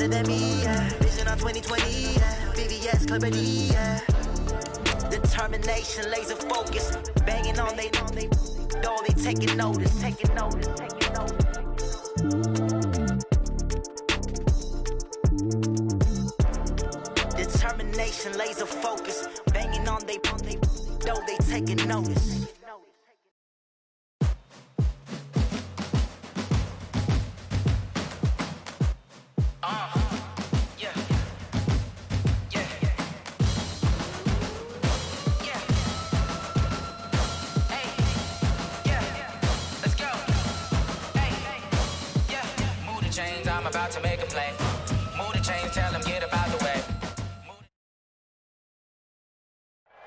better than me, yeah. Vision on 2020, yeah. VVS, clarity, yeah. Determination, laser focus. Banging on they door, they taking notice. Determination, laser focus. Banging on they door, they taking notice. To make a play. Move the chains, tell them get about the way.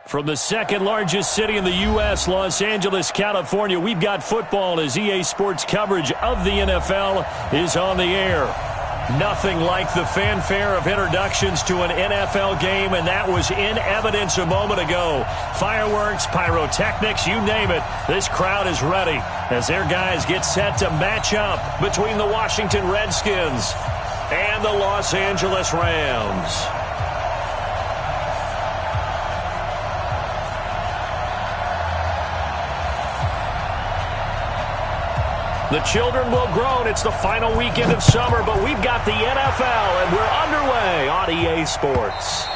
From the second largest city in the U.S., Los Angeles, California, we've got football as EA Sports coverage of the NFL is on the air. Nothing like the fanfare of introductions to an NFL game, and that was in evidence a moment ago. Fireworks, pyrotechnics, you name it. This crowd is ready as their guys get set to match up between the Washington Redskins and the Los Angeles Rams. The children will groan. It's the final weekend of summer, but we've got the NFL, and we're underway on EA Sports.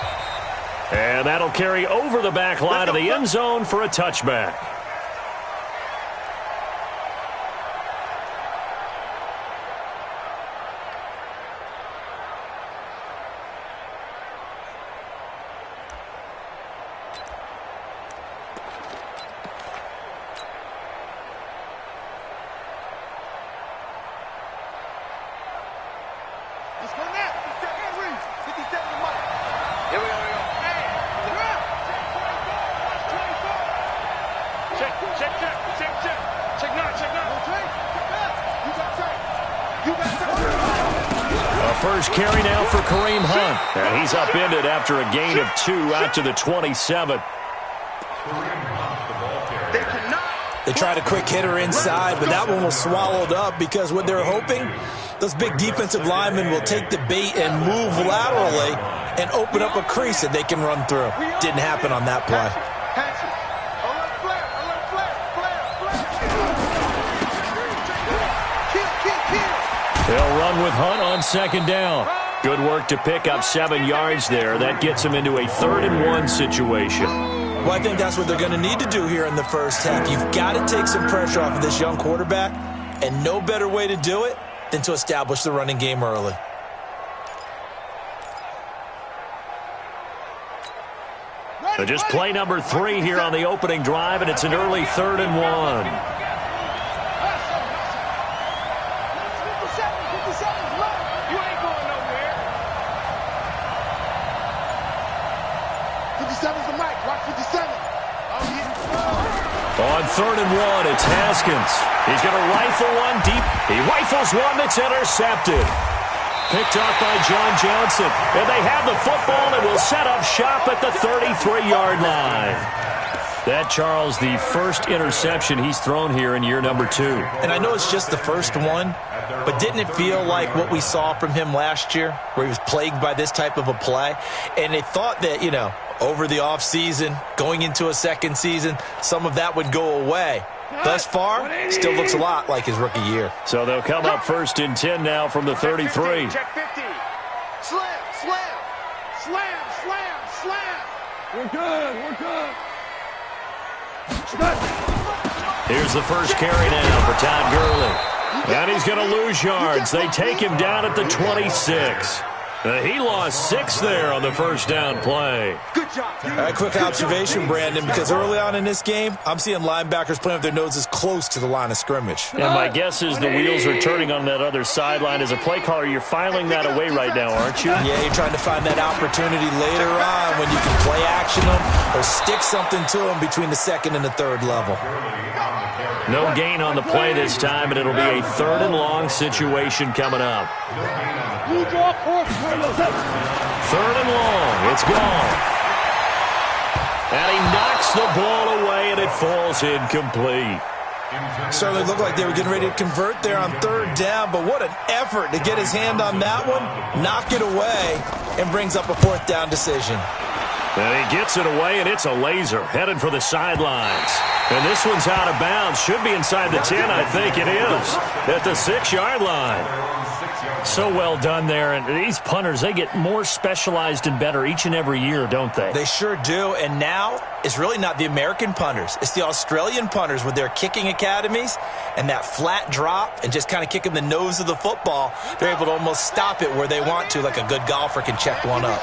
And that'll carry over the back line of the end zone for a touchback. First carry now for Kareem Hunt. And he's upended after a gain of 2 out to the 27. They tried a quick hitter inside, but that one was swallowed up because what they're hoping, those big defensive linemen will take the bait and move laterally and open up a crease that they can run through. Didn't happen on that play. They'll run with Hunt on second down. Good work to pick up 7 yards there. That gets them into a 3rd-and-1 situation. Well, I think that's what they're going to need to do here in the first half. You've got to take some pressure off of this young quarterback, and no better way to do it than to establish the running game early. So just play number 3 here on the opening drive, and it's an early 3rd-and-1. On 3rd-and-1, it's Haskins. He's going to rifle one deep. He rifles one that's intercepted. Picked off by John Johnson. And they have the football and will set up shop at the 33-yard line. That, Charles, the first interception he's thrown here in year number 2. And I know it's just the first one, but didn't it feel like what we saw from him last year, where he was plagued by this type of a play? And they thought that, you know, over the offseason, going into a second season, some of that would go away. Thus far, still looks a lot like his rookie year. So they'll come up 1st and 10 now from the 33. Check 50. Slam, slam, slam, slam, slam. We're good, we're good. Here's the first carry now for Todd Gurley. And he's going to lose yards. They take him down at the 26. He lost 6 there on the first down play. Good job. Quick observation, Brandon, because early on in this game, I'm seeing linebackers playing with their noses close to the line of scrimmage. And my guess is the wheels are turning on that other sideline. As a play caller, you're filing that away right now, aren't you? Yeah, you're trying to find that opportunity later on when you can play action them or stick something to them between the 2nd and the 3rd level. No gain on the play this time, and it'll be a 3rd-and-long situation coming up. 3rd-and-long. It's gone. And he knocks the ball away, and it falls incomplete. Certainly looked like they were getting ready to convert there on third down, but what an effort to get his hand on that one, knock it away, and brings up a fourth down decision. And he gets it away, and it's a laser headed for the sidelines. And this one's out of bounds. Should be inside the 10, I think it is, at the 6-yard line. So well done there. And these punters, they get more specialized and better each and every year, don't they? They sure do. And now it's really not the American punters. It's the Australian punters with their kicking academies and that flat drop and just kind of kicking the nose of the football. They're able to almost stop it where they want to, like a good golfer can check one up.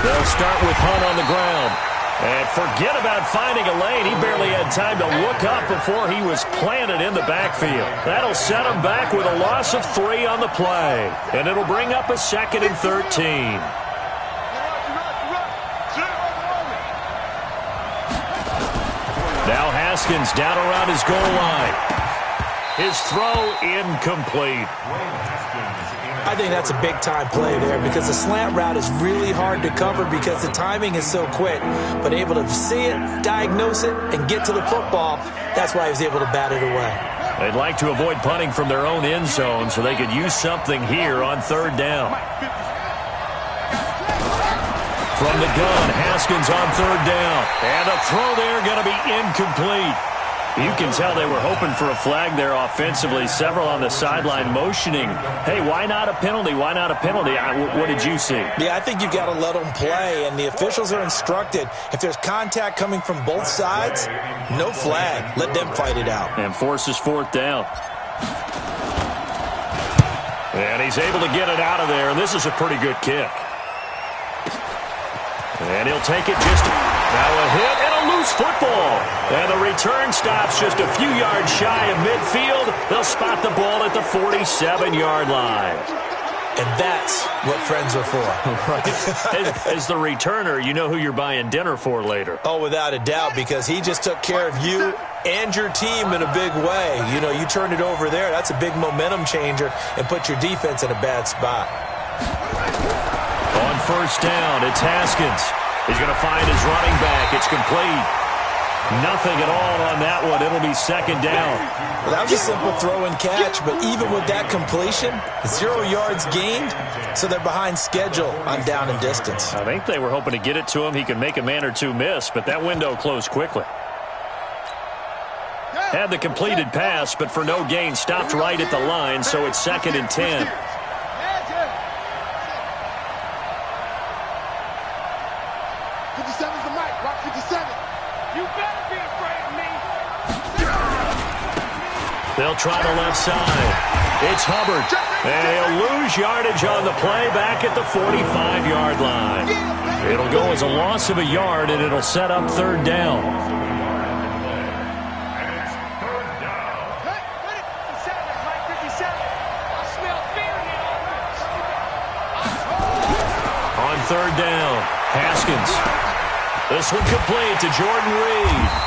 They'll start with Hunt on the ground. And forget about finding a lane. He barely had time to look up before he was planted in the backfield. That'll set him back with a loss of 3 on the play. And it'll bring up a 2nd and 13. Now Haskins down around his goal line. His throw incomplete. I think that's a big-time play there because the slant route is really hard to cover because the timing is so quick. But able to see it, diagnose it, and get to the football, that's why he was able to bat it away. They'd like to avoid punting from their own end zone so they could use something here on third down. From the gun, Haskins on third down. And a throw there going to be incomplete. You can tell they were hoping for a flag there offensively. Several on the sideline motioning, hey, why not a penalty? Why not a penalty? What did you see? Yeah, I think you've got to let them play, and the officials are instructed. If there's contact coming from both sides, no flag. Let them fight it out. And forces fourth down. And he's able to get it out of there, and this is a pretty good kick. And he'll take it just now a hit and a loose football. And the return stops just a few yards shy of midfield. They'll spot the ball at the 47-yard line. And that's what friends are for. Right. As the returner, you know who you're buying dinner for later. Oh, without a doubt, because he just took care of you and your team in a big way. You know, you turned it over there. That's a big momentum changer and put your defense in a bad spot. On first down, it's Haskins. He's going to find his running back. It's complete. Nothing at all on that one. It'll be second down. Well, that was a simple throw and catch, but even with that completion, 0 yards gained, so they're behind schedule on down and distance. I think they were hoping to get it to him. He could make a man or two miss, but that window closed quickly. Had the completed pass, but for no gain, stopped right at the line, so it's 2nd and 10. They'll try the left side. It's Hubbard. And he'll lose yardage on the play back at the 45-yard line. It'll go as a loss of a yard, and it'll set up third down. On third down, Haskins. This one complete to Jordan Reed.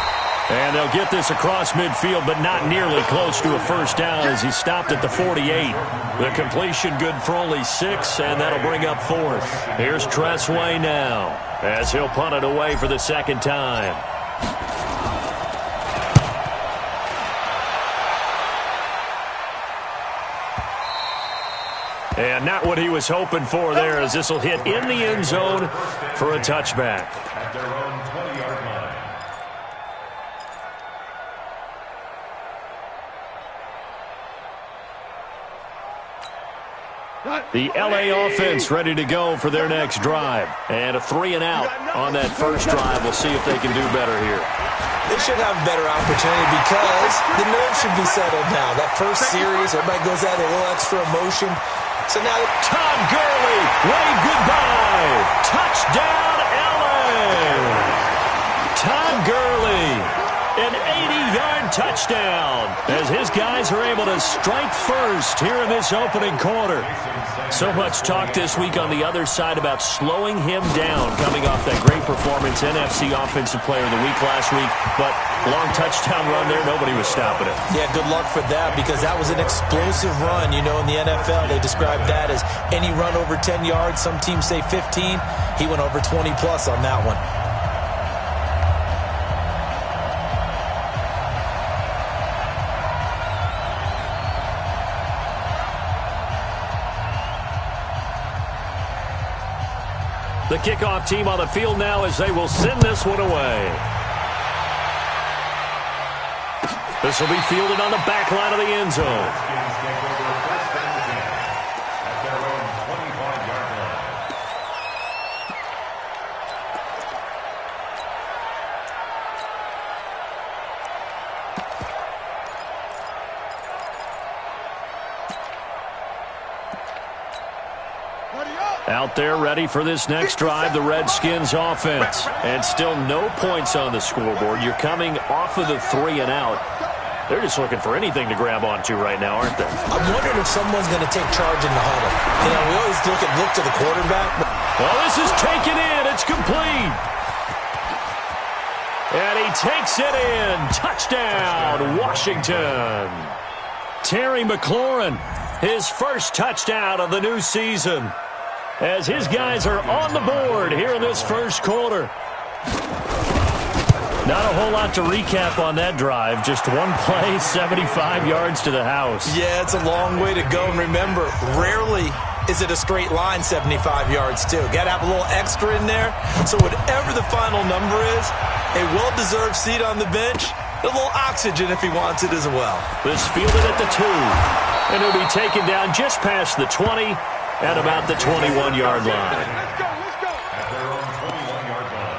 And they'll get this across midfield, but not nearly close to a first down as he stopped at the 48. The completion good for only 6, and that'll bring up fourth. Here's Tressway now as he'll punt it away for the second time. And not what he was hoping for there, as this will hit in the end zone for a touchback. At their own 20-yard line. The LA offense ready to go for their next drive. And a 3-and-out on that first drive. We'll see if they can do better here. They should have a better opportunity because the nerves should be settled now. That first series, everybody goes out with a little extra emotion. So now Todd Gurley, wave goodbye. Touchdown, LA. Todd Gurley, an 80-yard touchdown as his guys are able to strike first here in this opening quarter. So much talk this week on the other side about slowing him down coming off that great performance, NFC Offensive Player of the Week last week. But long touchdown run there, nobody was stopping it. Yeah, good luck for that because that was an explosive run. You know, in the NFL, they describe that as any run over 10 yards. Some teams say 15. He went over 20-plus on that one. The kickoff team on the field now as they will send this one away. This will be fielded on the back line of the end zone. Out there ready for this next drive, the Redskins offense. And still no points on the scoreboard. You're coming off of the 3 and out. They're just looking for anything to grab onto right now, aren't they? I'm wondering if someone's going to take charge in the huddle. You know, we always look to the quarterback. Well, this is taken in. It's complete. And he takes it in. Touchdown, Washington. Terry McLaurin, his first touchdown of the new season, as his guys are on the board here in this first quarter. Not a whole lot to recap on that drive. Just one play, 75 yards to the house. Yeah, it's a long way to go. And remember, rarely is it a straight line 75 yards, too. Got to have a little extra in there. So whatever the final number is, a well-deserved seat on the bench, a little oxygen if he wants it as well. This fielded at the 2. And it'll be taken down just past the 20 at about the 21-yard line. Let's go. At their own 21-yard line.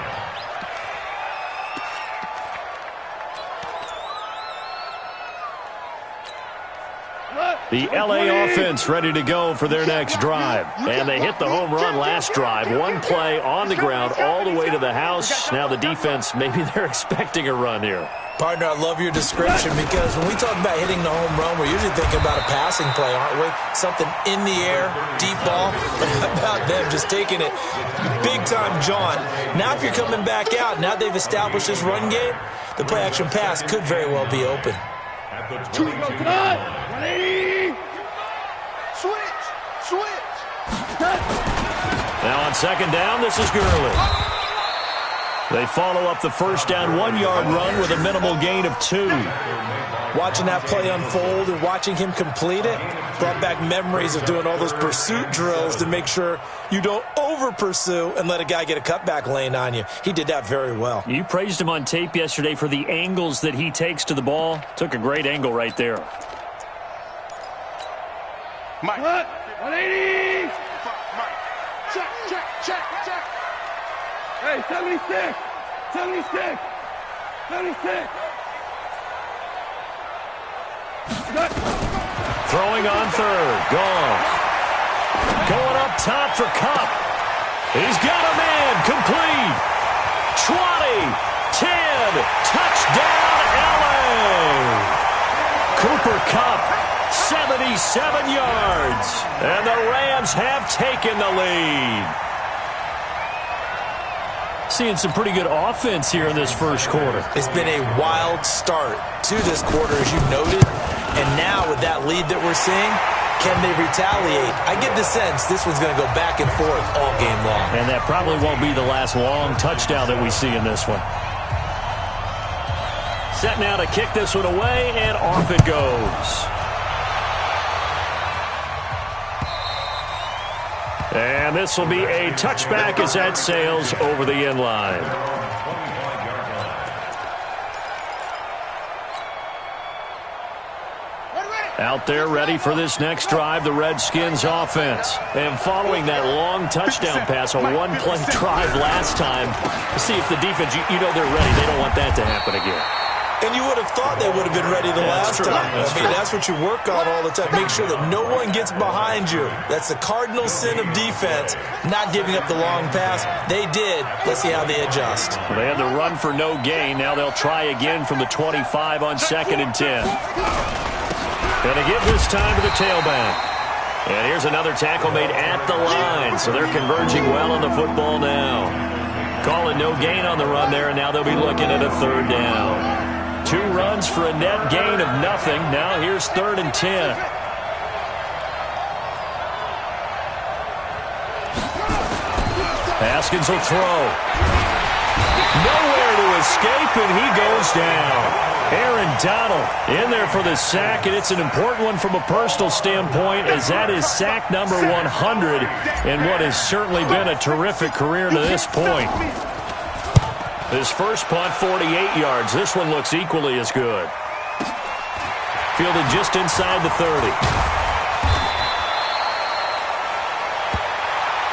The LA offense ready to go for their next drive. And they hit the home run last drive. One play on the ground all the way to the house. Now the defense, maybe they're expecting a run here. Partner, I love your description because when we talk about hitting the home run, we're usually thinking about a passing play, aren't we? Something in the air, deep ball. But how about them just taking it big-time jaunt? Now if you're coming back out, now they've established this run game, the play-action pass could very well be open. At the 22. 180. Switch. Now on second down, this is Gurley. They follow up the first down 1-yard run with a minimal gain of 2. Watching that play unfold and watching him complete it brought back memories of doing all those pursuit drills to make sure you don't over-pursue and let a guy get a cutback lane on you. He did that very well. You praised him on tape yesterday for the angles that he takes to the ball. Took a great angle right there. Mike. 180. Check. Hey, 76. Throwing on third. Gone. Going up top for Kupp. He's got a man. Complete. 20. 10. Touchdown, LA. Cooper Kupp, 77 yards. And the Rams have taken the lead. Seeing some pretty good offense here in this first quarter. It's been a wild start to this quarter, as you noted. And now with that lead that we're seeing, can they retaliate? I get the sense this one's going to go back and forth all game long. And that probably won't be the last long touchdown that we see in this one. Set now to kick this one away, and off it goes. And this will be a touchback as that sails over the end line. Out there ready for this next drive, the Redskins offense. And following that long touchdown pass, a one-play drive last time, see if the defense, you know they're ready. They don't want that to happen again. And you would have thought they would have been ready the last time. That's what you work on all the time. Make sure that no one gets behind you. That's the cardinal sin of defense, not giving up the long pass. They did. Let's see how they adjust. Well, they had the run for no gain. Now they'll try again from the 25 on 2nd and 10. Going to give this time to the tailback. And here's another tackle made at the line. So they're converging well on the football now. Calling no gain on the run there, and now they'll be looking at a 3rd down. 2 runs for a net gain of nothing. Now here's 3rd and 10. Haskins will throw. Nowhere to escape, and he goes down. Aaron Donald in there for the sack, and it's an important one from a personal standpoint, as that is sack number 100 in what has certainly been a terrific career to this point. His first punt, 48 yards. This one looks equally as good. Fielded just inside the 30.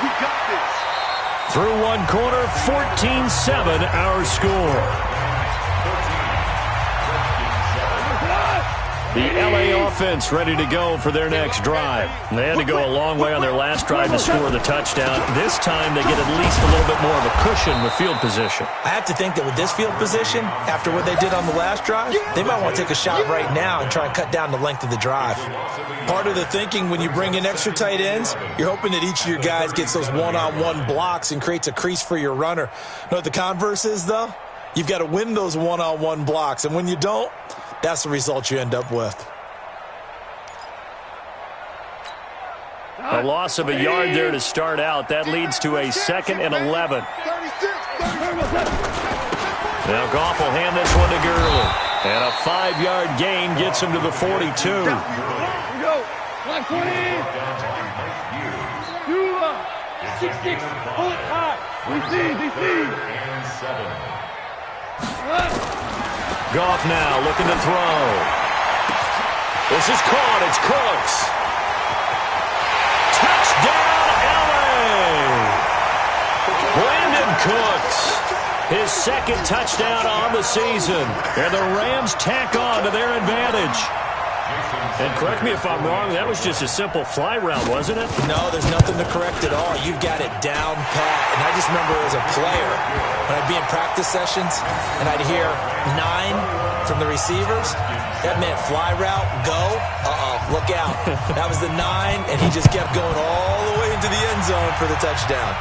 We got this. Through one quarter, 14-7 our score. The LA offense ready to go for their next drive. They had to go a long way on their last drive to score the touchdown. This time they get at least a little bit more of a cushion with field position. I have to think that with this field position, after what they did on the last drive, they might want to take a shot right now and try and cut down the length of the drive. Part of the thinking when you bring in extra tight ends, you're hoping that each of your guys gets those one-on-one blocks and creates a crease for your runner. You know what the converse is, though? You've got to win those one-on-one blocks, and when you don't, that's the result you end up with. A loss of a yard there to start out. That leads to a 2nd and 11. Now Goff will hand this one to Gurley. And a 5-yard gain gets him to the 42. Here we go. 120. 6-6. Pull it high. DC. Goff now looking to throw. This is caught. It's Cooks. Touchdown, LA! Brandon Cooks. His second touchdown on the season. And the Rams tack on to their advantage. And correct me if I'm wrong, that was just a simple fly route, wasn't it? No, there's nothing to correct at all. You've got it down pat. And I just remember as a player, when I'd be in practice sessions and I'd hear 9 from the receivers, that meant fly route, go, look out. That was the 9, and he just kept going all the way into the end zone for the touchdown.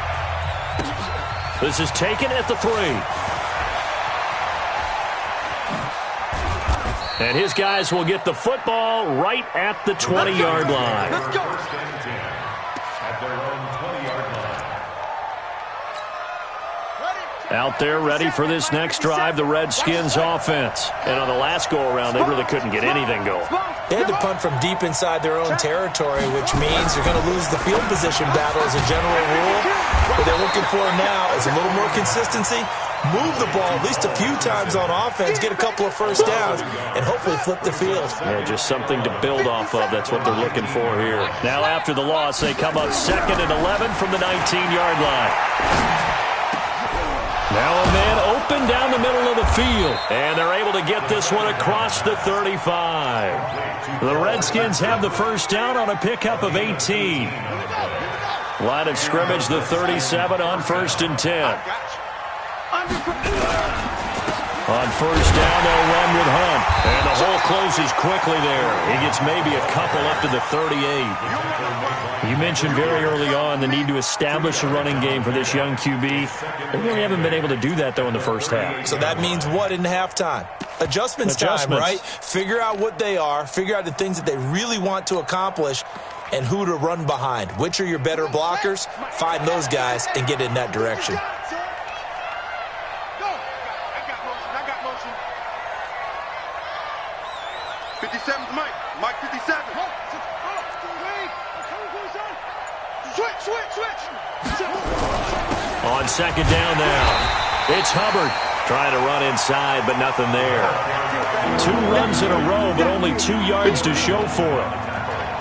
This is taken at the 3. And his guys will get the football right at the 20-yard line. Let's go. At their own 20-yard line. Out there ready for this next drive, the Redskins offense. And on the last go-around, they really couldn't get anything going. They had to punt from deep inside their own territory, which means you're going to lose the field position battle as a general rule. What they're looking for now is a little more consistency, move the ball at least a few times on offense, get a couple of first downs, and hopefully flip the field. Yeah, just something to build off of. That's what they're looking for here. Now after the loss, they come up 2nd and 11 from the 19-yard line. Now a man open down the middle of the field. And they're able to get this one across the 35. The Redskins have the first down on a pickup of 18. Line of scrimmage, the 37 on 1st and 10. On first down, they'll run with Hunt. And the hole closes quickly there. He gets maybe a couple up to the 38. You mentioned very early on the need to establish a running game for this young QB. They really haven't been able to do that, though, in the first half. So that means what in halftime? Adjustments time, right? Figure out what they are, figure out the things that they really want to accomplish, and who to run behind. Which are your better blockers? Find those guys and get in that direction. Mike 57. Switch. On second down now, it's Hubbard trying to run inside, but nothing there. 2 runs in a row, but only 2 yards to show for it.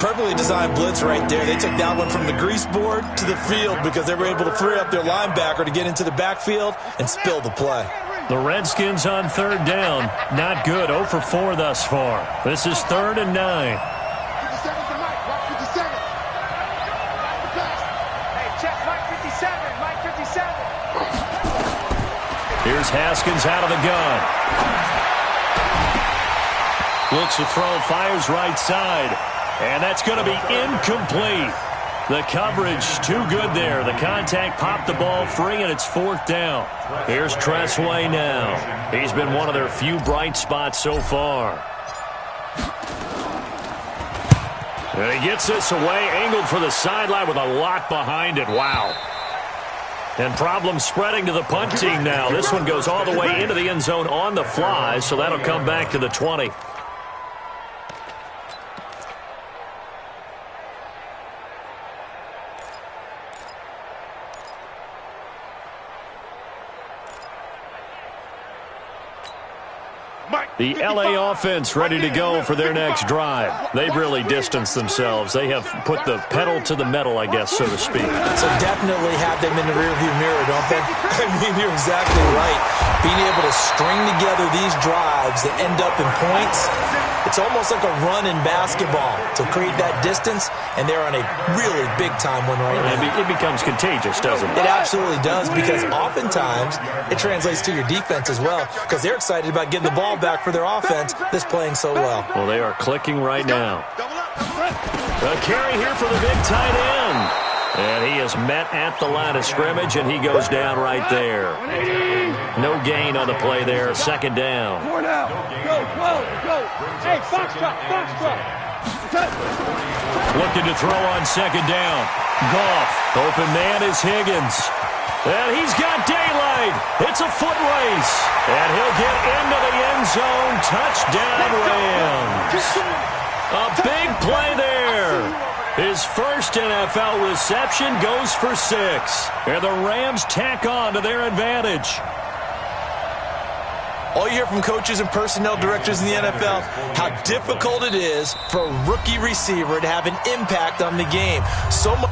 Perfectly designed blitz right there. They took that one from the grease board to the field because they were able to free up their linebacker to get into the backfield and spill the play. The Redskins on 3rd down. Not good. 0 for 4 thus far. This is 3rd and 9. Here's Haskins out of the gun. Looks to throw, fires right side. And that's going to be incomplete. The coverage too good there. The contact popped the ball free, and it's 4th down. Here's Tressway now. He's been one of their few bright spots so far. And he gets this away, angled for the sideline with a lot behind it. Wow. And problems spreading to the punt team now. This one goes all the way into the end zone on the fly, so that'll come back to the 20. The LA offense ready to go for their next drive. They've really distanced themselves. They have put the pedal to the metal, I guess, so to speak. So definitely have them in the rearview mirror, don't they? I mean, you're exactly right. Being able to string together these drives that end up in points, it's almost like a run in basketball to create that distance, and they're on a really big-time one right now. It becomes contagious, doesn't it? It absolutely does, because oftentimes it translates to your defense as well, because they're excited about getting the ball back for their offense that's playing so well. Well, they are clicking right now. A carry here for the big tight end. And he is met at the line of scrimmage, and he goes down right there. No gain on the play there. Second down. Go, go. Hey, Foxtrot. Looking to throw on second down. Goff. Open man is Higgins. And he's got daylight. It's a foot race. And he'll get into the end zone. Touchdown, Rams. A big play there. His first NFL reception goes for 6. And the Rams tack on to their advantage. All you hear from coaches and personnel directors in the NFL, how difficult it is for a rookie receiver to have an impact on the game. So much.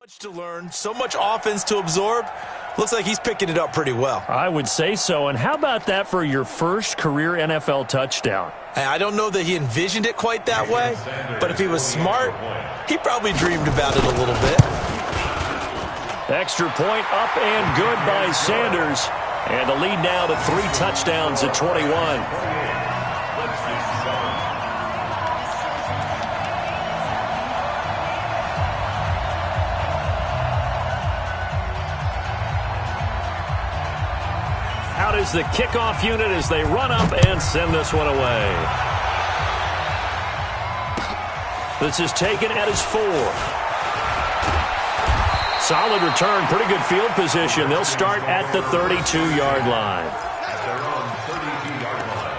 Much to learn, so much offense to absorb. Looks like he's picking it up pretty well. I would say so. And how about that for your first career NFL touchdown? I don't know that he envisioned it quite that way, but if he was smart, he probably dreamed about it a little bit. Extra point up and good by Sanders. And the lead now to 3 touchdowns at 21. Out is the kickoff unit as they run up and send this one away. This is taken at his 4. Solid return, pretty good field position. They'll start at the 32-yard line. At their own 32-yard line.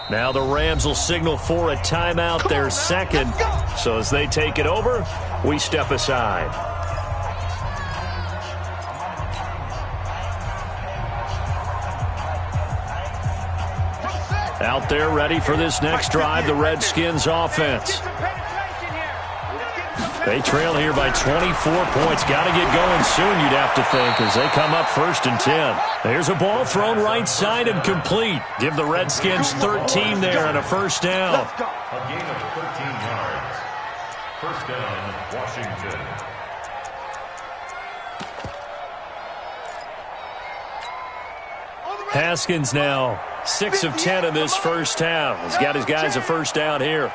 Now the Rams will signal for a timeout, their second. So as they take it over, we step aside. Out there ready for this next drive, the Redskins offense. They trail here by 24 points. Got to get going soon, you'd have to think, as they come up 1st and 10. There's a ball thrown right side and complete. Give the Redskins 13 there and a first down. A gain of 13 yards. First down, Washington. Haskins now 6 of 10 in this first half. He's got his guys a first down here.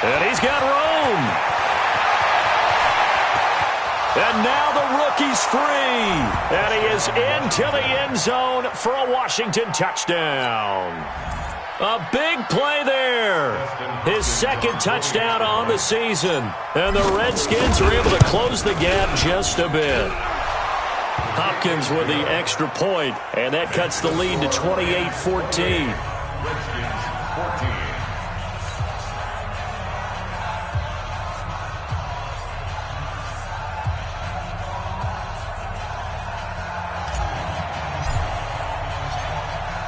And he's got room. And now the rookie's free. And he is into the end zone for a Washington touchdown. A big play there. His second touchdown on the season. And the Redskins are able to close the gap just a bit. Hopkins with the extra point, and that cuts the lead to 28-14. Redskins 14.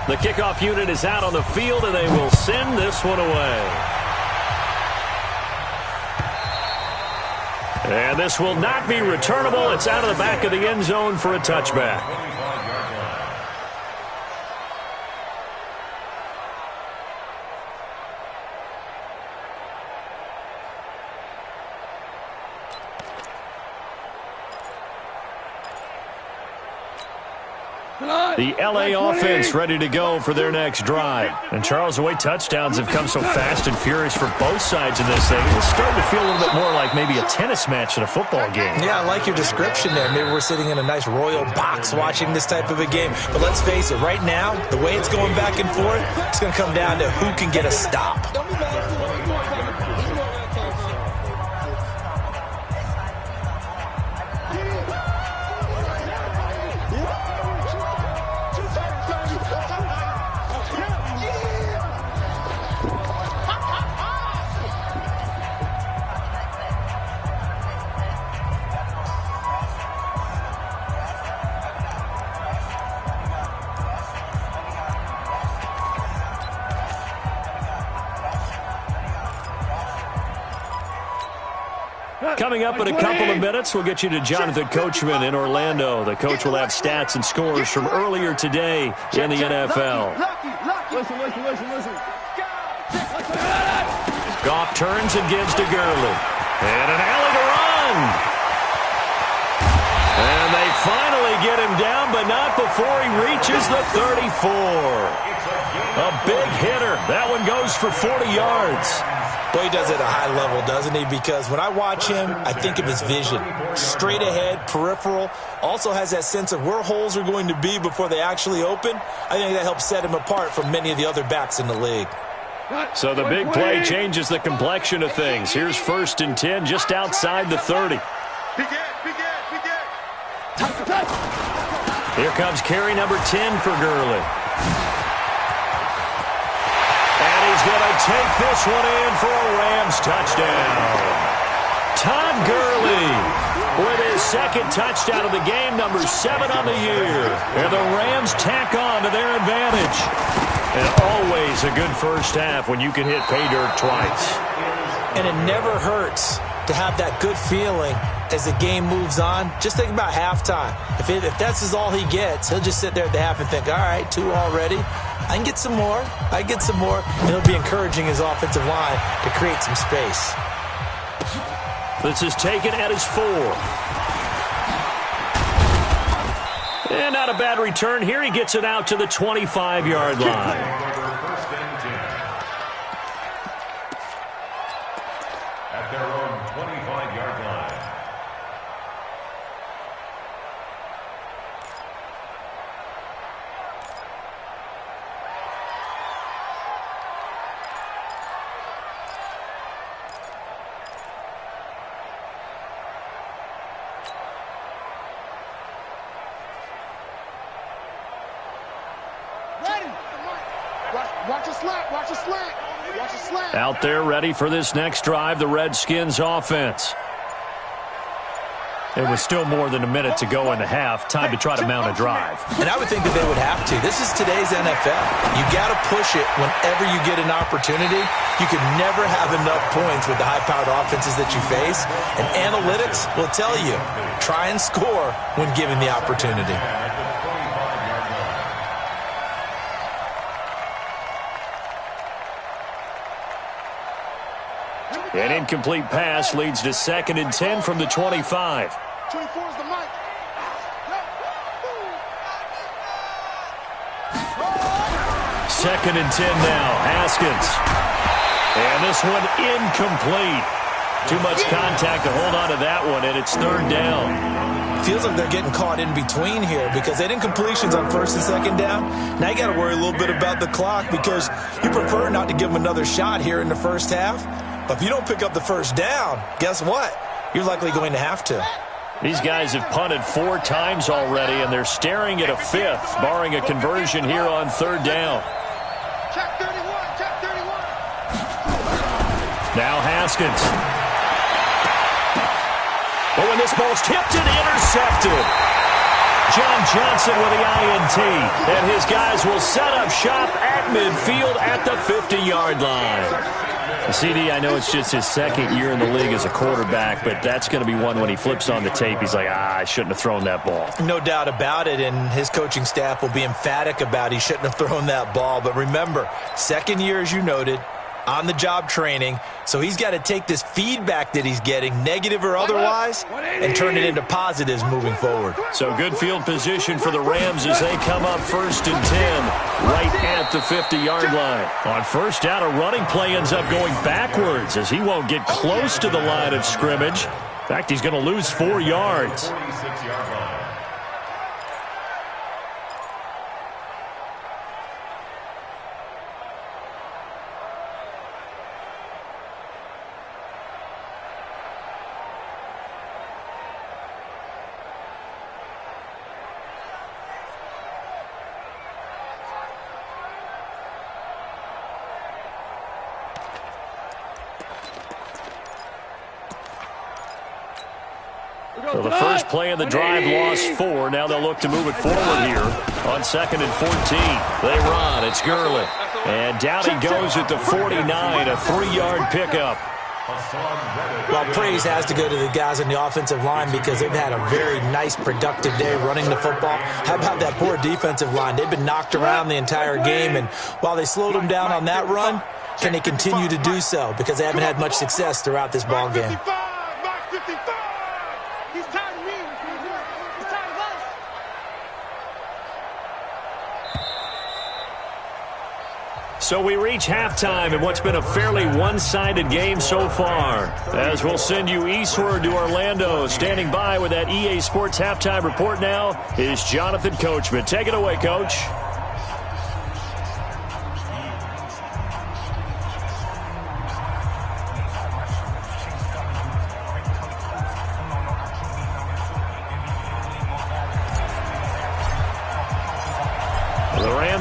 The kickoff unit is out on the field, and they will send this one away. And this will not be returnable. It's out of the back of the end zone for a touchback. The L.A. offense ready to go for their next drive. And, Charles, the way touchdowns have come so fast and furious for both sides of this thing, it's starting to feel a little bit more like maybe a tennis match than a football game. Yeah, I like your description there. Maybe we're sitting in a nice royal box watching this type of a game. But let's face it, right now, the way it's going back and forth, it's going to come down to who can get a stop. Coming up in a couple of minutes, we'll get you to Jonathan Coachman in Orlando. The coach will have stats and scores from earlier today in the NFL. Listen. Goff turns and gives to Gurley. And an alley to run. And they finally get him down, but not before he reaches the 34. A big hitter. That one goes for 40 yards. Well, he does it at a high level, doesn't he? Because when I watch him, I think of his vision. Straight ahead, peripheral. Also has that sense of where holes are going to be before they actually open. I think that helps set him apart from many of the other backs in the league. So the big play changes the complexion of things. Here's 1st and 10 just outside the 30. Here comes carry number 10 for Gurley. And he's going to take this one in for a Rams touchdown. Todd Gurley with his second touchdown of the game, number 7 on the year. And the Rams tack on to their advantage. And always a good first half when you can hit pay dirt twice. And it never hurts to have that good feeling as the game moves on. Just think about halftime. If that's all he gets, he'll just sit there at the half and think, all right, 2 already. I can get some more. And he'll be encouraging his offensive line to create some space. This is taken at his 4. And not a bad return here. He gets it out to the 25-yard line. At their own 25-yard line. Watch a slant. Out there ready for this next drive, the Redskins offense. It was still more than a minute to go in the half. Time to try to mount a drive. And I would think that they would have to. This is today's NFL. You got to push it whenever you get an opportunity. You can never have enough points with the high-powered offenses that you face. And analytics will tell you, try and score when given the opportunity. An incomplete pass leads to 2nd and 10 from the 25. 24 is the mic. Second and 10 now. Haskins. And this one incomplete. Too much contact to hold on to that one, and it's 3rd down. Feels like they're getting caught in between here because they had incompletions on 1st and 2nd down. Now you got to worry a little bit about the clock because you prefer not to give them another shot here in the first half. But if you don't pick up the 1st down, guess what? You're likely going to have to. These guys have punted 4 times already, and they're staring at a 5th, barring a conversion here on 3rd down. Check 31. Now Haskins. Oh, and this ball's tipped and intercepted. John Johnson with the INT. And his guys will set up shop at midfield at the 50-yard line. CD, I know it's just his 2nd year in the league as a quarterback, but that's going to be one when he flips on the tape, he's like, I shouldn't have thrown that ball. No doubt about it, and his coaching staff will be emphatic about he shouldn't have thrown that ball. But remember, 2nd year, as you noted, on-the-job training, so he's got to take this feedback that he's getting, negative or otherwise, and turn it into positives moving forward. So good field position for the Rams as they come up 1st and 10, right at the 50-yard line. On 1st down, a running play ends up going backwards as he won't get close to the line of scrimmage. In fact, he's going to lose 4 yards. 46-yard line. So the first play of the drive lost 4. Now they'll look to move it forward here on 2nd and 14. They run. It's Gurley. And down he goes at the 49, a 3-yard pickup. Well, praise has to go to the guys on the offensive line because they've had a very nice, productive day running the football. How about that poor defensive line? They've been knocked around the entire game, and while they slowed them down on that run, can they continue to do so? Because they haven't had much success throughout this ball game. So we reach halftime in what's been a fairly one-sided game so far. As we'll send you eastward to Orlando. Standing by with that EA Sports halftime report now is Jonathan Coachman. Take it away, Coach.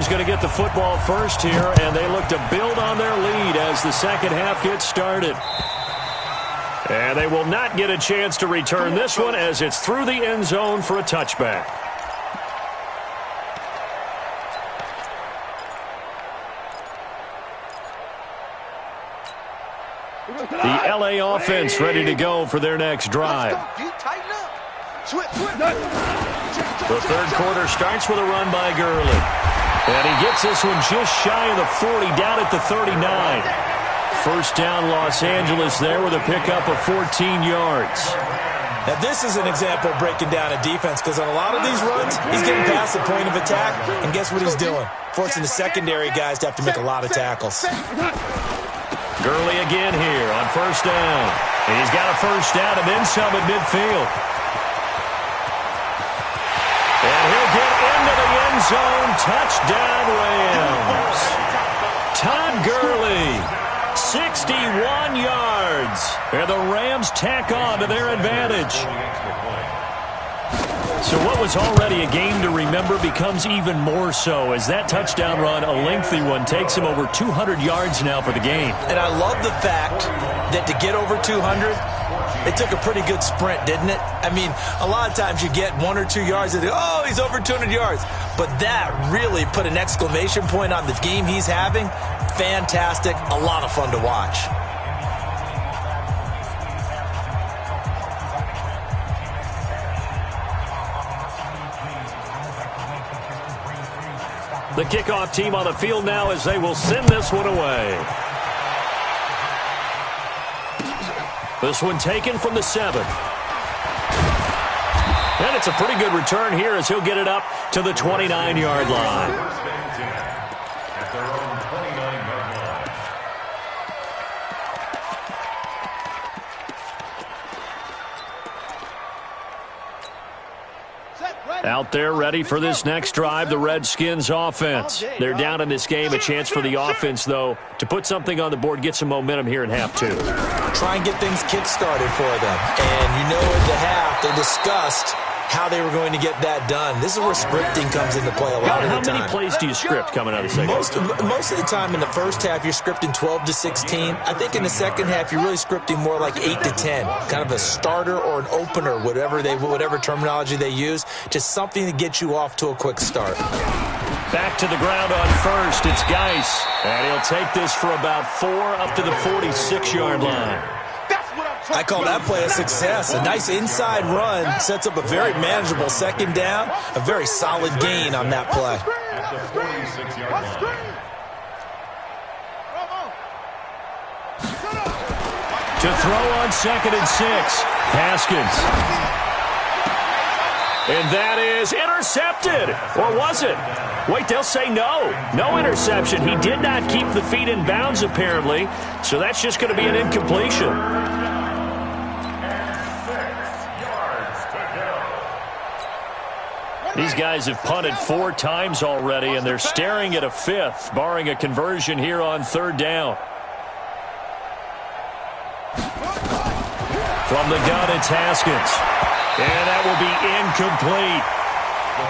team's going to get the football first here, and they look to build on their lead as the second half gets started. And they will not get a chance to return this one as it's through the end zone for a touchback. The LA offense ready to go for their next drive. The third quarter starts with a run by Gurley. And he gets this one just shy of the 40, down at the 39. First down, Los Angeles there with a pickup of 14 yards. Now, this is an example of breaking down a defense because on a lot of these runs, he's getting past the point of attack, and guess what he's doing? Forcing the secondary guys to have to make a lot of tackles. Gurley again here on first down. And he's got a first down and then some at midfield. And he'll get into the end zone. Touchdown, Rams. Todd Gurley, 61 yards. And the Rams tack on to their advantage. So what was already a game to remember becomes even more so as that touchdown run, a lengthy one, takes him over 200 yards now for the game. And I love the fact that to get over 200, it took a pretty good sprint, didn't it? I mean, a lot of times you get 1 or 2 yards and oh, he's over 200 yards. But that really put an exclamation point on the game he's having. Fantastic. A lot of fun to watch. The kickoff team on the field now as they will send this one away. This one taken from the 7. And it's a pretty good return here as he'll get it up to the 29-yard line. At their own 29-yard line. Out there ready for this next drive, the Redskins offense. They're down in this game. A chance for the offense, though, to put something on the board, get some momentum here in half 2. Try and get things kick-started for them. And you know at the half, they discussed how they were going to get that done. This is where scripting comes into play a lot of the time. How many plays do you script coming out of the second? Most of the time in the first half, you're scripting 12 to 16. I think in the second half, you're really scripting more like 8 to 10. Kind of a starter or an opener, whatever terminology they use. Just something to get you off to a quick start. Back to the ground on first. It's Geis. And he'll take this for about 4 up to the 46-yard line. I call that play a success. A nice inside run sets up a very manageable second down. A very solid gain on that play. At the 46-yard line. To throw on 2nd and 6. Haskins. And that is intercepted. Or was it? Wait, they'll say no. No interception. He did not keep the feet in bounds, apparently. So that's just going to be an incompletion. These guys have punted 4 times already, and they're staring at a 5th, barring a conversion here on 3rd down. From the gun, it's Haskins. And that will be incomplete.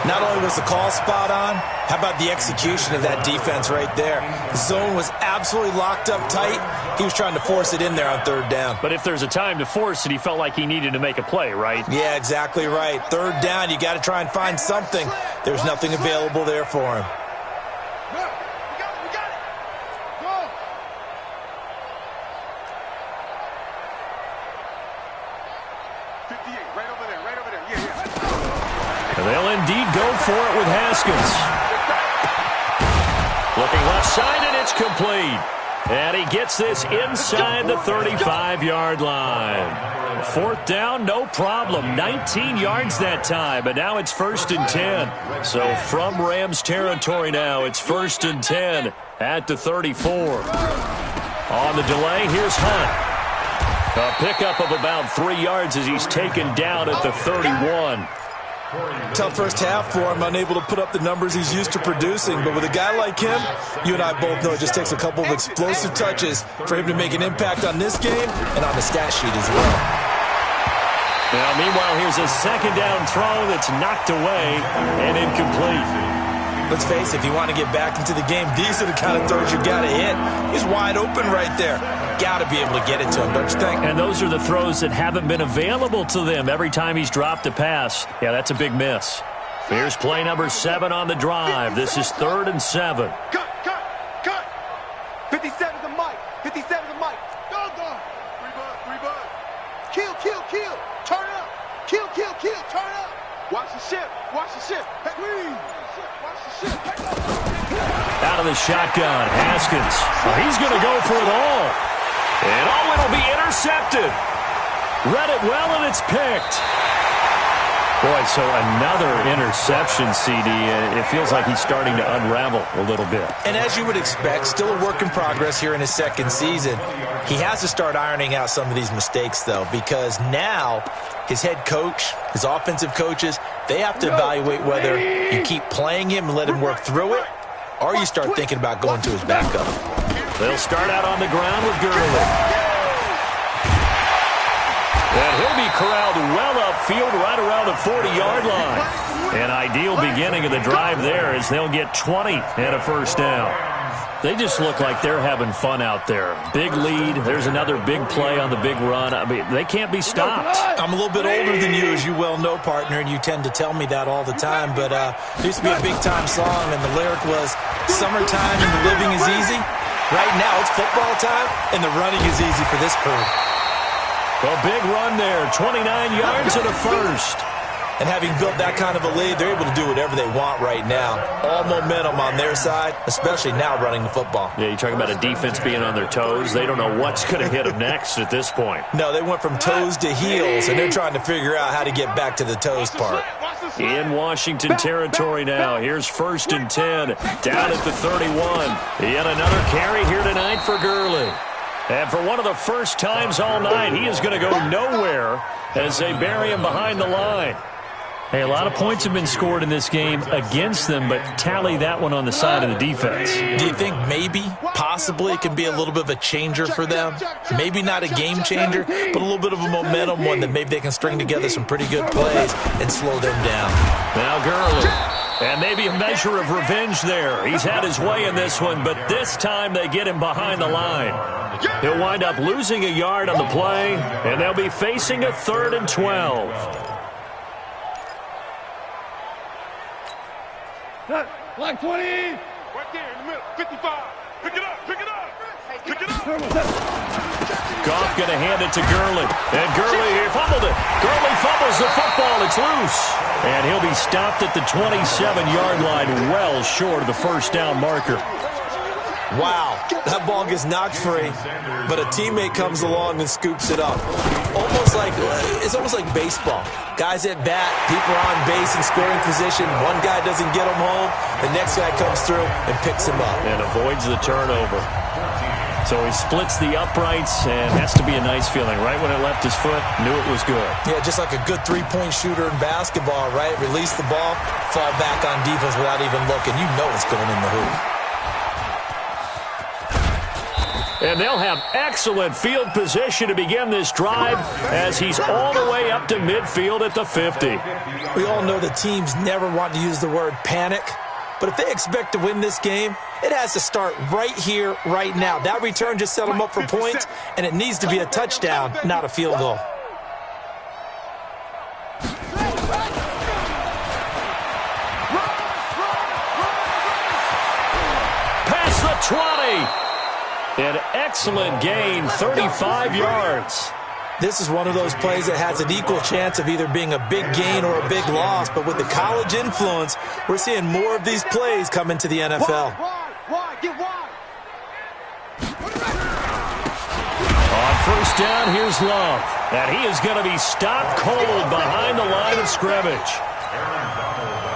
Not only was the call spot on, how about the execution of that defense right there? The zone was absolutely locked up tight. He was trying to force it in there on 3rd down. But if there's a time to force it, he felt like he needed to make a play, right? Yeah, exactly right. 3rd down, you got to try and find something. There's nothing available there for him. They'll indeed go for it with Haskins. Looking left side, and it's complete. And he gets this inside the 35-yard line. 4th down, no problem. 19 yards that time, but now it's 1st and 10. So from Rams territory now, it's 1st and 10 at the 34. On the delay, here's Hunt. A pickup of about 3 yards as he's taken down at the 31. Tough first half for him, unable to put up the numbers he's used to producing. But with a guy like him, you and I both know it just takes a couple of explosive touches for him to make an impact on this game and on the stat sheet as well. Now, meanwhile, here's a 2nd down throw that's knocked away and incomplete. let's face it, if you want to get back into the game, these are the kind of throws you got to hit. He's wide open right there. Got to be able to get it to him, don't you think? And those are the throws that haven't been available to them every time he's dropped a pass. Yeah, that's a big miss. Here's play number 7 on the drive. This is 3rd and 7. Cut. 57 the mic. 57 the mic. Go. Rebound. Kill. Turn up. Kill. Turn up. Watch the ship. Hey, please. Watch the ship. Out of the shotgun, Haskins. Well, he's going to go for it all. And it'll be intercepted. Read it well, and it's picked. Boy, so another interception, CD. It feels like he's starting to unravel a little bit. And as you would expect, still a work in progress here in his second season. He has to start ironing out some of these mistakes, though, because now his head coach, his offensive coaches, they have to evaluate whether you keep playing him and let him work through it, or you start thinking about going to his backup. They'll start out on the ground with Gurley. And he'll be corralled well upfield right around the 40-yard line. An ideal beginning of the drive there as they'll get 20 and a first down. They just look like they're having fun out there. Big lead. There's another big play on the big run. I mean, they can't be stopped. I'm a little bit older than you, as you well know, partner, and you tend to tell me that all the time. But there used to be a big-time song, and the lyric was, "Summertime and the living is easy." Right now, it's football time, and the running is easy for this crew. A big run there, 29 yards and a first. And having built that kind of a lead, they're able to do whatever they want right now. All momentum on their side, especially now running the football. Yeah, you talk about a defense being on their toes. They don't know what's going to hit them next at this point. No, they went from toes to heels, and they're trying to figure out how to get back to the toes part. In Washington territory now. Here's 1st and 10, down at the 31. Yet another carry here tonight for Gurley. And for one of the first times all night, he is going to go nowhere as they bury him behind the line. Hey, a lot of points have been scored in this game against them, but tally that one on the side of the defense. Do you think maybe, possibly, it can be a little bit of a changer for them? Maybe not a game changer, but a little bit of a momentum one that maybe they can string together some pretty good plays and slow them down. Now Gurley. And maybe a measure of revenge there. He's had his way in this one, but this time they get him behind the line. He'll wind up losing a yard on the play, and they'll be facing a 3rd and 12. Like 20. Right there in the middle. 55. Pick it up. Goff going to hand it to Gurley. And Gurley, he fumbled it. Gurley fumbles the football. It's loose. And he'll be stopped at the 27-yard line, well short of the first down marker. Wow, that ball gets knocked free, but a teammate comes along and scoops it up. It's almost like baseball. Guys at bat, people are on base in scoring position. One guy doesn't get him home. The next guy comes through and picks him up. And avoids the turnover. So he splits the uprights, and has to be a nice feeling. Right when it left his foot, knew it was good. Yeah, just like a good three-point shooter in basketball, right? Release the ball, fall back on defense without even looking. You know it's going in the hoop. And they'll have excellent field position to begin this drive as he's all the way up to midfield at the 50. We all know the teams never want to use the word panic, but if they expect to win this game, it has to start right here, right now. That return just set them up for points, and it needs to be a touchdown, not a field goal. Past the 20. An excellent gain, 35 yards. This is one of those plays that has an equal chance of either being a big gain or a big loss, but with the college influence, we're seeing more of these plays come into the NFL. On first down, here's Love. And he is going to be stopped cold behind the line of scrimmage.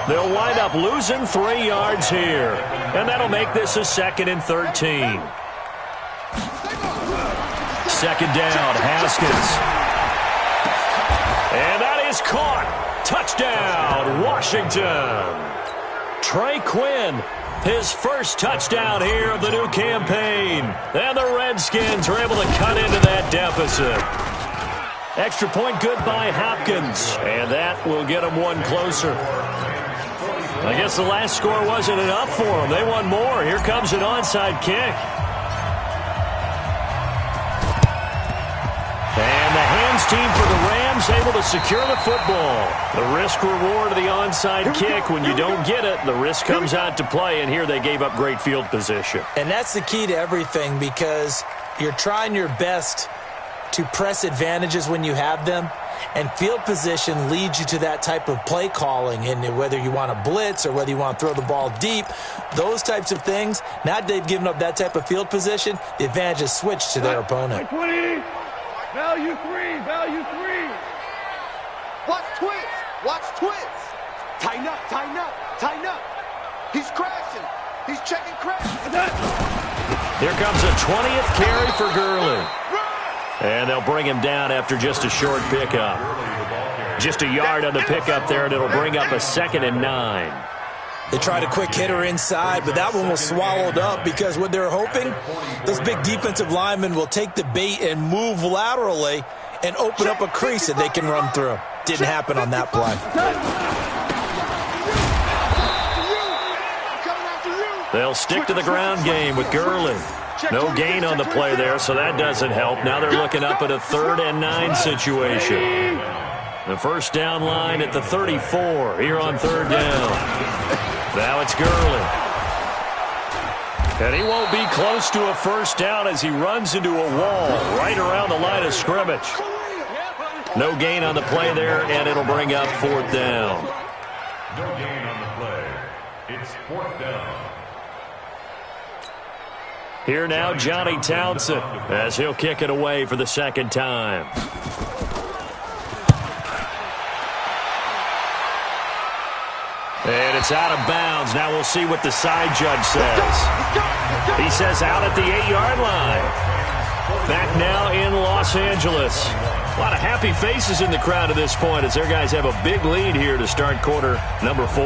They'll wind up losing 3 yards here. And that'll make this a 2nd and 13. Second down, Haskins. And that is caught. Touchdown, Washington. Trey Quinn, his first touchdown here of the new campaign. And the Redskins are able to cut into that deficit. Extra point good by Hopkins. And that will get them one closer. I guess the last score wasn't enough for them. They want more. Here comes an onside kick. And the hands team for the Rams able to secure the football. The risk reward of the onside kick. When you don't get it, the risk comes out to play, and here they gave up great field position. And that's the key to everything, because you're trying your best to press advantages when you have them, and field position leads you to that type of play calling. And whether you want to blitz or whether you want to throw the ball deep, those types of things, now that they've given up that type of field position, the advantage is switched to their opponent. 20. Value 3. Value 3. Watch twins. Watch twins. Tighten up. Tighten up. Tighten up. He's crashing. He's checking crash. Here comes a 20th carry for Gurley. And they'll bring him down after just a short pickup. Just a yard on the pickup there, and it'll bring up a 2nd and 9. They tried a quick hitter inside, but that one was swallowed up, because what they're hoping, those big defensive linemen will take the bait and move laterally and open up a crease that they can run through. Didn't happen on that play. They'll stick to the ground game with Gurley. No gain on the play there, so that doesn't help. Now they're looking up at a 3rd and 9 situation. The first down line at the 34 here on 3rd down. Now it's Gurley. And he won't be close to a first down as he runs into a wall right around the line of scrimmage. No gain on the play there, and it'll bring up 4th down. No gain on the play. It's 4th down. Here now, Johnny Townsend, as he'll kick it away for the 2nd time. And it's out of bounds. Now we'll see what the side judge says. He says out at the 8-yard line. Back now in Los Angeles. A lot of happy faces in the crowd at this point as their guys have a big lead here to start quarter number 4.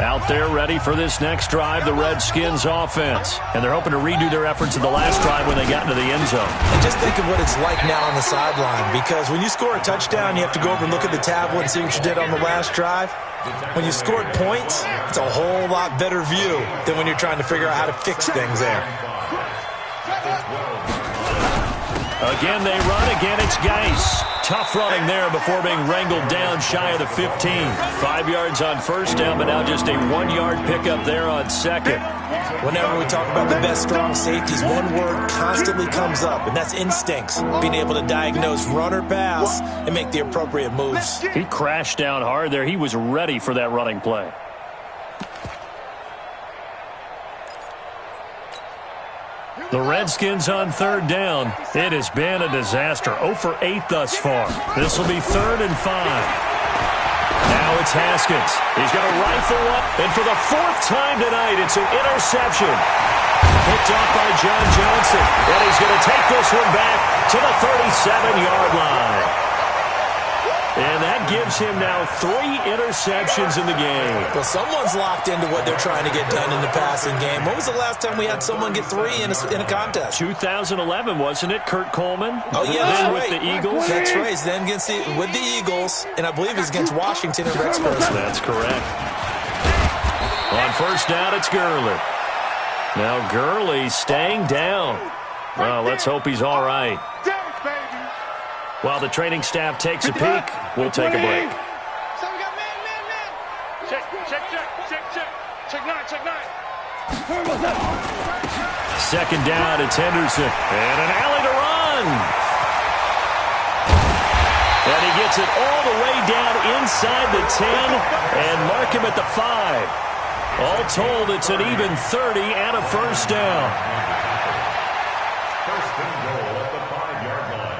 Out there ready for this next drive, the Redskins offense. And they're hoping to redo their efforts in the last drive when they got into the end zone. And just think of what it's like now on the sideline, because when you score a touchdown, you have to go over and look at the tablet and see what you did on the last drive. When you scored points, it's a whole lot better view than when you're trying to figure out how to fix things there. Again, they run. Again, it's Geis. Tough running there before being wrangled down shy of the 15. 5 yards on first down, but now just a 1-yard pickup there on second. Whenever we talk about the best strong safeties, one word constantly comes up, and that's instincts. Being able to diagnose run or pass and make the appropriate moves. He crashed down hard there. He was ready for that running play. The Redskins on 3rd down. It has been a disaster. 0 for 8 thus far. This will be 3rd and 5. Now it's Haskins. He's going to rifle up, and for the 4th time tonight, it's an interception. Picked off by John Johnson, and he's going to take this one back to the 37-yard line. And that gives him now 3 interceptions in the game. Well, someone's locked into what they're trying to get done in the passing game. When was the last time we had someone get 3 in a contest? 2011, wasn't it? Kurt Coleman? Oh, yeah, that's then right. With the Eagles? That's right. Then with the Eagles, and I believe it's against Washington and Rex Grossman. That's correct. On first down, it's Gurley. Now Gurley staying down. Well, let's hope he's all right. While the training staff takes a peek, we'll take a break. So we got man. Check 9. 2nd down, it's Henderson. And an alley to run. And he gets it all the way down inside the 10 and mark him at the 5. All told, it's an even 30 and a first down. First and goal at the 5-yard line.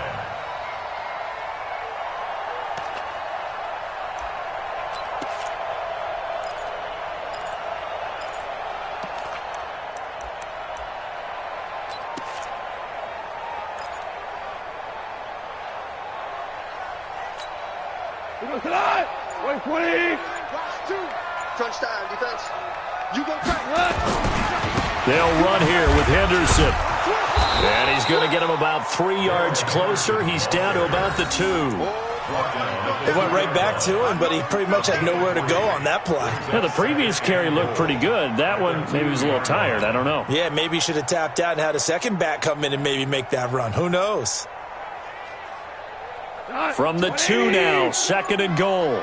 Wait, 20. Watch 2. Crunch time, defense. You go crack. They'll run here with Henderson. And he's going to get him about 3 yards closer. He's down to about the 2. It went right back to him, but he pretty much had nowhere to go on that play. Yeah, the previous carry looked pretty good. That one, maybe he was a little tired. I don't know. Yeah, maybe he should have tapped out and had a second back come in and maybe make that run. Who knows? From the 2 now, 2nd and goal.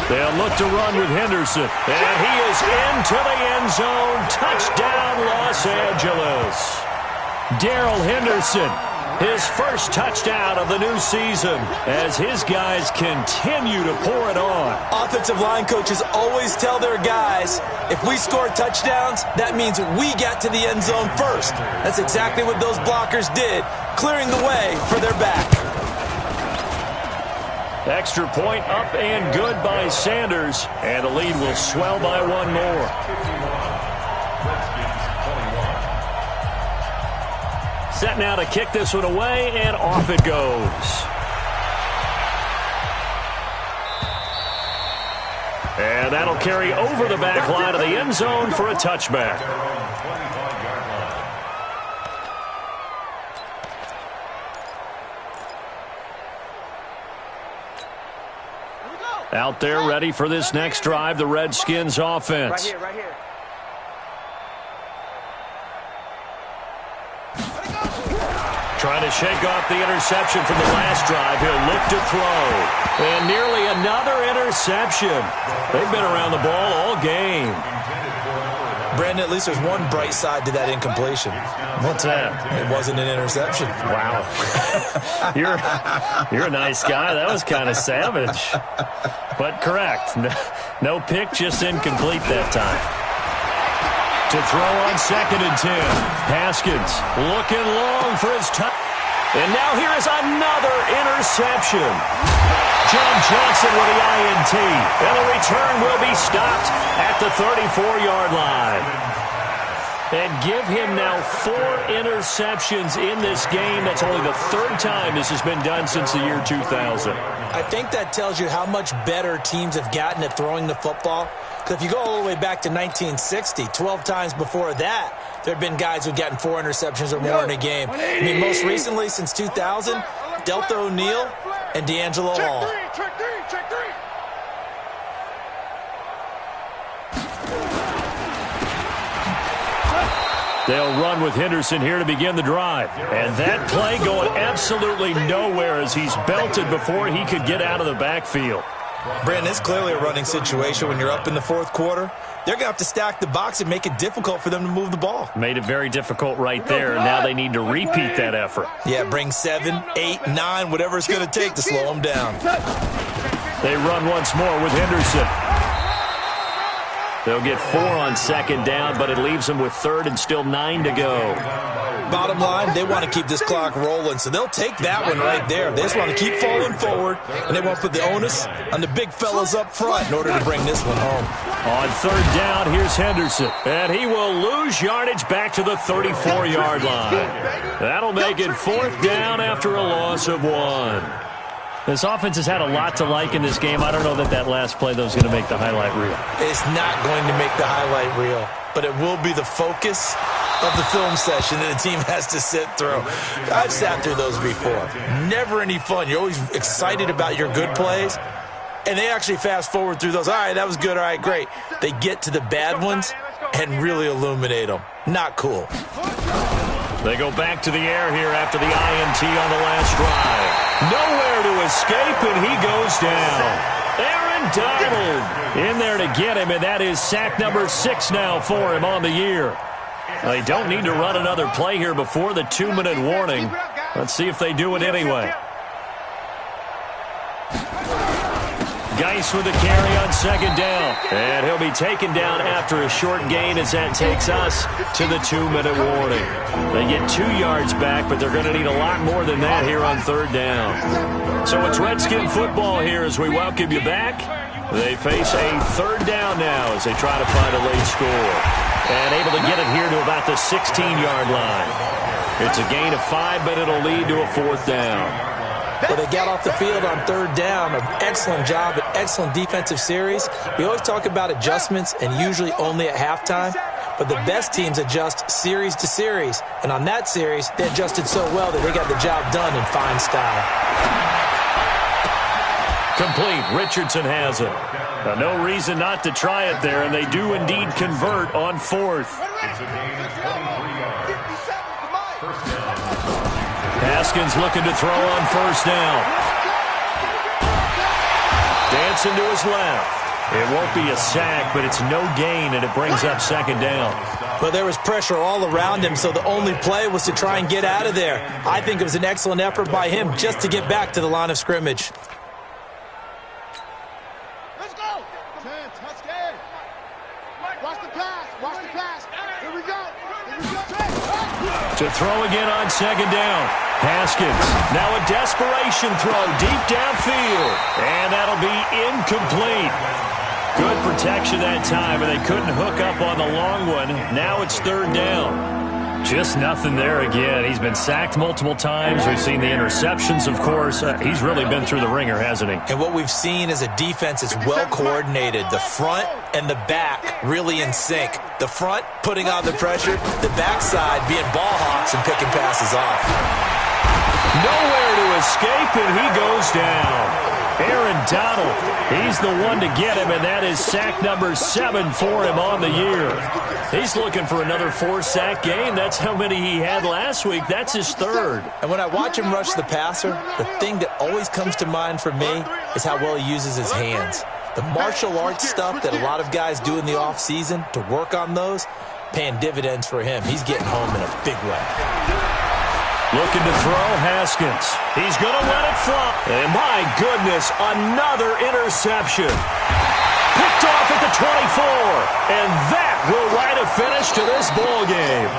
They'll look to run with Henderson. And he is into the end zone. Touchdown, Los Angeles. Darrell Henderson, his first touchdown of the new season as his guys continue to pour it on. Offensive line coaches always tell their guys, if we score touchdowns, that means we got to the end zone first. That's exactly what those blockers did, clearing the way for their back. Extra point up and good by Sanders, and the lead will swell by 1 more. Set now to kick this one away, and off it goes. And that'll carry over the back line of the end zone for a touchback. Out there ready for this next drive, the Redskins offense. Right here. Trying to shake off the interception from the last drive. He'll look to throw. And nearly another interception. They've been around the ball all game. Brandon, at least there's one bright side to that incompletion. What's that? It wasn't an interception. Wow. You're a nice guy. That was kind of savage. But correct. No pick, just incomplete that time. To throw on 2nd and 10. Haskins looking long for his touch. And now here is another interception. John Johnson with the INT. And the return will be stopped at the 34-yard line. And give him now 4 interceptions in this game. That's only the 3rd time this has been done since the year 2000. I think that tells you how much better teams have gotten at throwing the football. Because if you go all the way back to 1960, 12 times before that, there have been guys who've gotten 4 interceptions or more in a game. I mean, most recently, since 2000, Delta O'Neal and D'Angelo Hall. Check three. They'll run with Henderson here to begin the drive. And that play going absolutely nowhere as he's belted before he could get out of the backfield. Brandon, it's clearly a running situation when you're up in the 4th quarter. They're going to have to stack the box and make it difficult for them to move the ball. Made it very difficult right there, and now they need to repeat that effort. Yeah, bring 7, 8, 9, whatever it's going to take to slow them down. They run once more with Henderson. They'll get 4 on 2nd down, but it leaves them with 3rd and still 9 to go. Bottom line, they want to keep this clock rolling, so they'll take that one right there. They just want to keep falling forward, and they want to put the onus on the big fellas up front in order to bring this one home. On 3rd down, here's Henderson, and he will lose yardage back to the 34-yard line. That'll make it 4th down after a loss of 1. This offense has had a lot to like in this game. I don't know that last play, though, is going to make the highlight reel. It's not going to make the highlight reel, but it will be the focus of the film session that the team has to sit through. I've sat through those before. Never any fun. You're always excited about your good plays, and they actually fast forward through those. All right, that was good. All right, great. They get to the bad ones and really illuminate them. Not cool. They go back to the air here after the INT on the last drive. Nowhere to escape, and he goes down. Aaron Donald in there to get him, and that is sack number 6 now for him on the year. They don't need to run another play here before the 2-minute warning. Let's see if they do it anyway. Geis with a carry on 2nd down. And he'll be taken down after a short gain as that takes us to the 2-minute warning. They get 2 yards back, but they're going to need a lot more than that here on 3rd down. So it's Redskin football here as we welcome you back. They face a 3rd down now as they try to find a late score. And able to get it here to about the 16-yard line. It's a gain of 5, but it'll lead to a 4th down. Well, they got off the field on third down. An excellent job, an excellent defensive series. We always talk about adjustments and usually only at halftime, but the best teams adjust series to series. And on that series, they adjusted so well that they got the job done in fine style. Complete. Richardson has it. No reason not to try it there, and they do indeed convert on fourth. Haskins looking to throw on first down. Dancing to his left. It won't be a sack, but it's no gain, and it brings up second down. Well, there was pressure all around him, so the only play was to try and get out of there. I think it was an excellent effort by him just to get back to the line of scrimmage. Let's go. Watch the pass. Watch the pass. Here we go. To throw again on second down. Haskins, now a desperation throw deep downfield, and that'll be incomplete. Good protection that time, and they couldn't hook up on the long one. Now it's third down. Just nothing there again. He's been sacked multiple times. We've seen the interceptions, of course. He's really been through the ringer, hasn't he? And what we've seen is a defense that's well coordinated. The front and the back really in sync. The front putting on the pressure, the backside being ball hawks and picking passes off. Nowhere to escape, and he goes down. Aaron Donald, he's the one to get him, and that is sack number 7 for him on the year. He's looking for another 4-sack game. That's how many he had last week. That's his third. And when I watch him rush the passer, the thing that always comes to mind for me is how well he uses his hands. The martial arts stuff that a lot of guys do in the offseason to work on those, paying dividends for him. He's getting home in a big way. Looking to throw, Haskins. He's going to let it fly. And my goodness, another interception. Picked off at the 24. And that will write a finish to this ball game.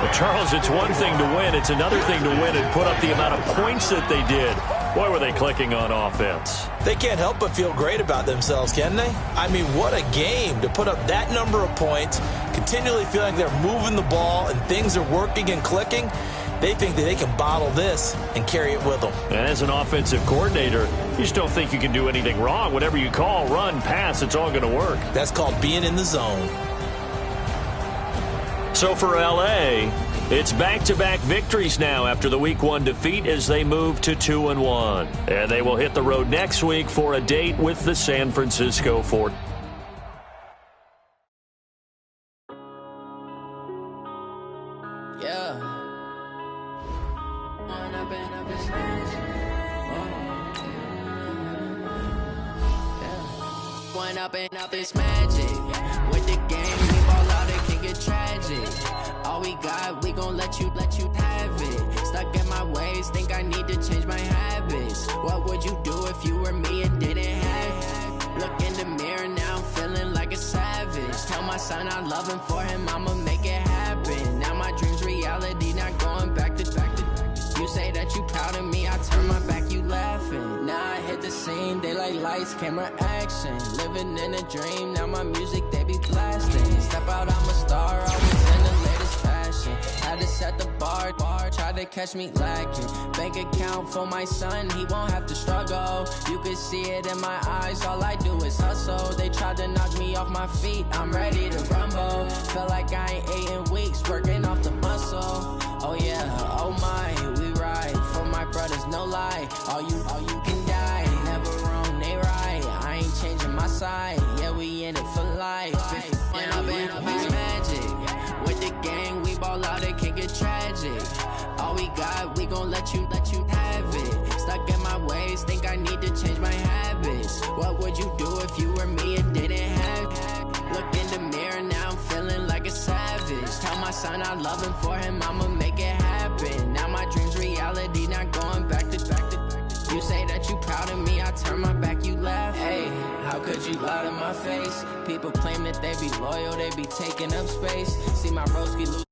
Well, Charles, it's one thing to win. It's another thing to win and put up the amount of points that they did. Boy, were they clicking on offense. They can't help but feel great about themselves, can they? I mean, what a game to put up that number of points, continually feeling they're moving the ball and things are working and clicking. They think that they can bottle this and carry it with them. And as an offensive coordinator, you just don't think you can do anything wrong. Whatever you call, run, pass, it's all going to work. That's called being in the zone. So for L.A., it's back-to-back victories now after the Week 1 defeat as they move to 2-1. And they will hit the road next week for a date with the San Francisco 49ers. Up it's magic. With the game, we ball out, it can get tragic. All we got, we gon' let you have it. Stuck in my ways, think I need to change my habits. What would you do if you were me and didn't have it? Look in the mirror now, I'm feeling like a savage. Tell my son I love him, for him I'ma make it happen. Now my dream's reality, not going back to. You say that you proud of me, I turn my back, you laughing. Now I hit the scene, they like lights, camera, action. Living in a dream, now my music, they be blasting. Step out, I'm a star, always in the latest fashion. Had to set the bar, try to catch me lacking. Bank account for my son, he won't have to struggle. You can see it in my eyes, all I do is hustle. They tried to knock me off my feet, I'm ready to rumble. Felt like I ain't ate in weeks, working off the muscle. Oh yeah, oh my, we ride for my brothers, no lie. All you can die, never wrong, they right. I ain't changing my side, yeah, we in it for life. When up and up is magic. With the gang, we ball out, it can get tragic. All we got, we gon' let you have it. Stuck in my ways, think I need to change my habits. What would you do if you were me and didn't have it? Look in the mirror, now I'm feeling like a savage. Tell my son I love him, for him I'ma make it happen. Now my dream's reality, not going back to. You say that you proud of me, I turn my back, you laugh. Hey, how could you lie to my face? People claim that they be loyal, they be taking up space. See my broski lose.